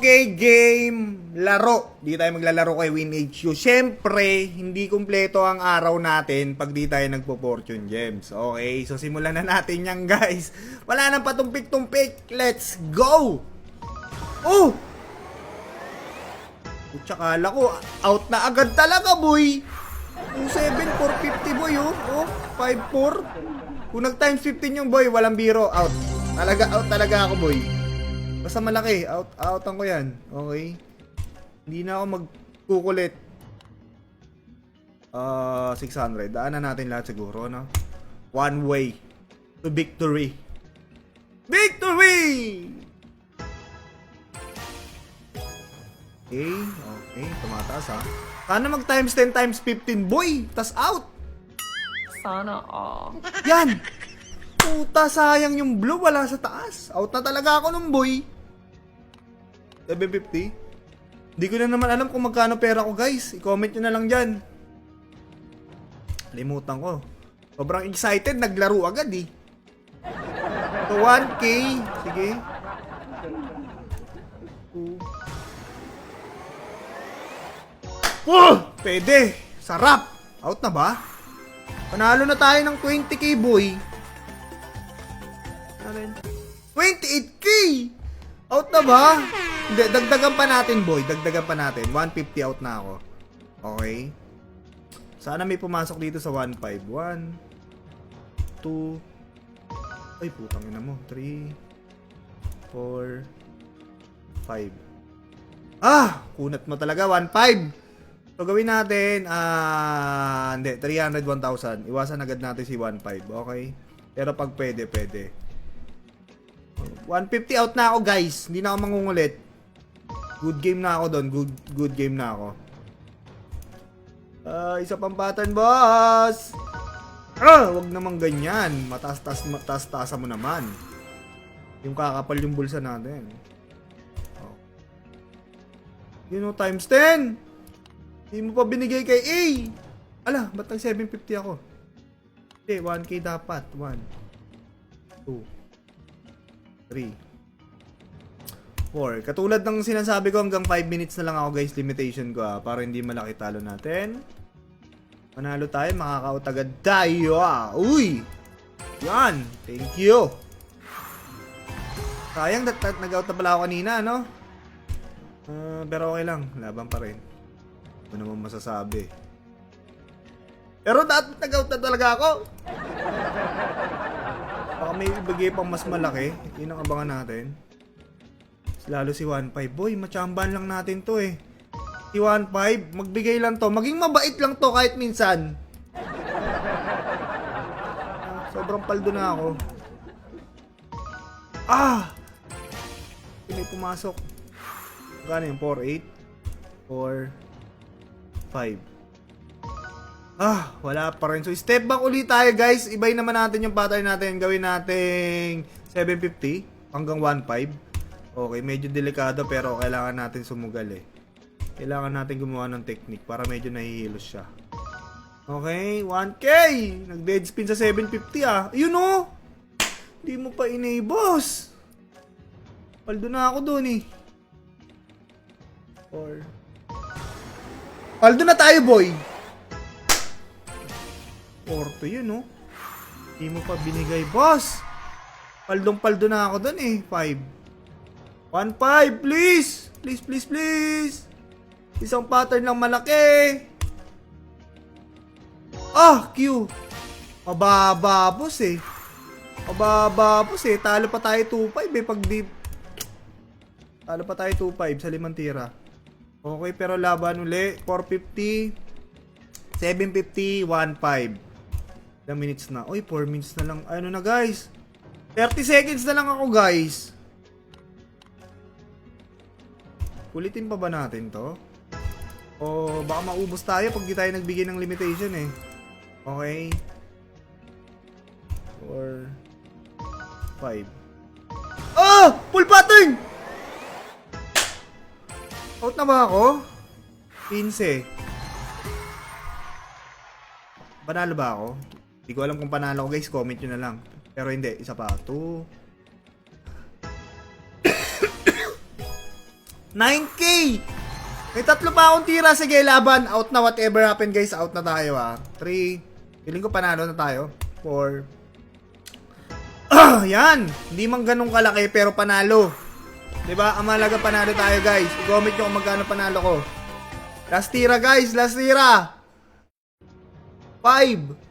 Okay, game, laro. Di tayo maglalaro kay WinHU. Siyempre, hindi kumpleto ang araw natin pag di tayo nagpo-fortune gems. Okay, so simulan na natin yan, guys. Wala nang patumpik-tumpik. Let's go! Oh! Tsakala ko, out na agad talaga, boy. 27, 450, boy, oh. Oh, 54. Kung nag-times 15 yung boy, walang biro. Out. Out talaga ako, boy. Basta malaki, outan ko yan. Okay? Hindi na ako magkukulit. 600. Daanan natin lahat siguro, no? One way to victory. Victory! Okay. Tumataas, ha? Sana mag times 10 times 15, boy! Tas out! Sana all. Yan! Puta, sayang yung blue, wala sa taas. Out na talaga ako nung boy. 750. Hindi ko na naman alam kung magkano pera ko, guys. I-comment nyo na lang dyan. Limutan ko. Sobrang excited, naglaro agad eh. So 1K. Sige. 2. Pwede. Sarap. Out na ba? Panalo na tayo ng 20K, boy. 28K! Out na ba? Hindi, dagdagan pa natin, boy. Dagdagan pa natin. 150 out na ako. Okay? Sana may pumasok dito sa 1.5. 1, 2, ay, putang ina mo. 3, 4, 5. Ah! Kunat mo talaga. 1.5. So, gawin natin, hindi. 300, 1,000. Iwasan agad natin si 1.5. Okay? Pero pag pwede. 150 out na ako, guys. Hindi na ako mangungulit. Good game na ako doon. Good game na ako. Isa pang pattern, boss. Wag naman ganyan. Mataas-taas mo naman. Yung kakapal yung bulsa natin. Oh. You know, times 10. Hindi mo pa binigay kay A. Ala, ba't nag 750 ako? Okay, 1K dapat. 1, 2, 3, 4. Katulad ng sinasabi ko, hanggang 5 minutes na lang ako, guys, limitation ko, para hindi malaki talo natin. Manalo tayo, makaka-out agad tayo, Uy! Yan! Thank you! Sayang, nag-out na pala ako kanina, no? Pero okay lang, laban pa rin. Ano naman masasabi. Pero nag-out na talaga ako! Baka may ibigay pang mas malaki. Yun ang abangan natin. Lalo si 1.5. Boy, matsambahan lang natin to eh. Si 1.5, magbigay lang to. Maging mabait lang to kahit minsan. Sobrang paldo na ako. May pumasok. Gano yung 4.8? 4.5. Wala pa rin. So, step back ulit tayo, guys. Ibay naman natin yung pattern natin. Gawin natin 750 hanggang 1.5. Okay, medyo delikado pero kailangan natin sumugal eh. Kailangan natin gumawa ng technique para medyo nahihilos siya. Okay, 1K! Nag-dead spin sa 750 Yun o! Hindi mo pa inay, boss! Paldo na ako dun eh. 4. Paldo na tayo, boy! Porto yun, no? Hindi mo pa binigay, boss. Paldong-paldo na ako dun eh. 5. 1.5, please. Please. Isang pattern lang malaki. Q. Mababa, boss eh. Talo pa tayo 2.5 eh. Talo pa tayo 2.5 sa 5 tira. Okay, pero laban uli. 450. 750, 1.5. Ilang minutes na? Uy, 4 minutes na lang. Ano na, guys? 30 seconds na lang ako, guys. Ulitin pa ba natin to? O baka maubos tayo pag di tayo nagbigay ng limitation eh. Okay. 4, 5. Full pattern! Out na ba ako? 15. Panalo ba ako? Hindi ko alam kung panalo ko, guys. Comment nyo na lang. Pero hindi. Isa pa. 2. 9K! May 3 pa akong tira. Sige, laban. Out na. Whatever happen, guys. Out na tayo, 3. Feeling ko panalo na tayo. 4. Yan. Hindi man ganun kalaki, pero panalo. Diba? Ang mahalaga panalo tayo, guys. I-comment nyo kung magkano panalo ko. Last tira, guys. Last tira. 5.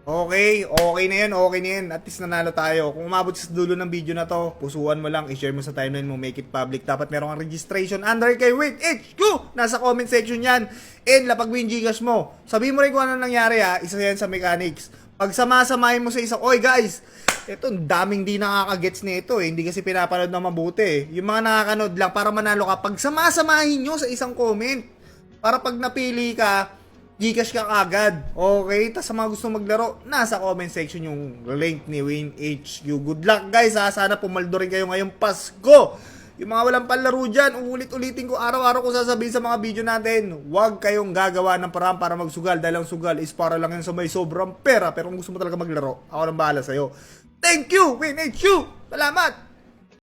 Okay na yan. At least nanalo tayo. Kung umabot sa dulo ng video na to, pusuan mo lang, i-share mo sa timeline mo, make it public. Dapat meron kang registration under kay Win HQ. Nasa comment section yan. And lapag mo yung Gcash mo. Sabihin mo rin kung ano nangyari isa yan sa mechanics. Pag sama-samahin mo sa isang, oy guys, ito, daming di nakakagets nito Hindi kasi pinapanood na mabuti Yung mga nakakanood lang para manalo ka, pag sama-samahin nyo sa isang comment. Para pag napili ka, Gcash ka agad. Okay? Tapos sa mga gusto maglaro, nasa comment section yung link ni Win HQ. Good luck guys ha. Sana pumaldo rin kayo ngayong Pasko. Yung mga walang panlaro dyan, ulit-ulitin ko araw-araw ko sasabihin sa mga video natin, huwag kayong gagawa ng paraan para magsugal. Dahil ang sugal is para lang yan sa may sobrang pera. Pero kung gusto mo talaga maglaro, ako nang bahala sa'yo. Thank you, Win HQ! Salamat!